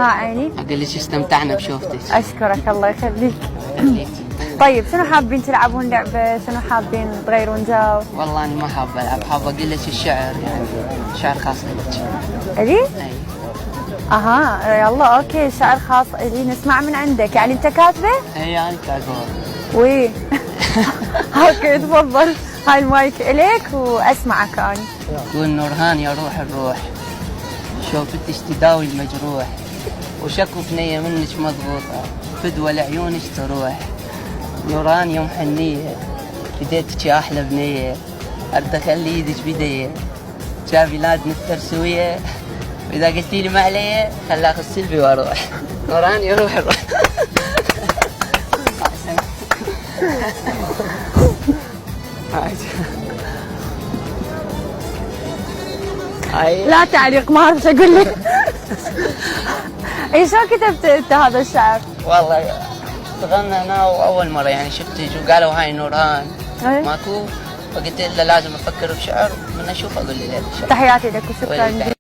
ها عيني. اقول لك استمتعنا بشوفتك. اشكرك الله يخليك. طيب شنو حابين تلعبون لعبة؟ شنو حابين تغيرون جو؟ والله انا ما حاب العب، حاب اقول لك الشعر، يعني شعر خاص لك. الي؟ اي. اها يلا اوكي، شعر خاص الي نسمع من عندك، يعني انت كاتبه؟ اي انا كاتبه. وي. اوكي تفضل، هاي المايك اليك واسمعك انا. قول نورهان يا روح الروح، شوفتش تداوي المجروح، وشكو بنية منك مضبوطة، فدوى لعيونك تروح. نوران يوم حنية، بديتك يا أحلى بنية، أرد أخلي يدك بيدية، جا بلادنا الترسوية، وإذا قلتي لي ما علي خلي آخذ سلبي وأروح. نوران يا روح الروح. لا تعليق، ما اعرف اقول لك. اي شلون كتبت انت هذا الشعر؟ والله تغنى أنا وأول مرة يعني شفتك وقالوا هاي نوران ماكو، فقلت له لازم أفكر بشعر، من أشوف أقول لي هذا الشعر. تحياتي لك وشكرا.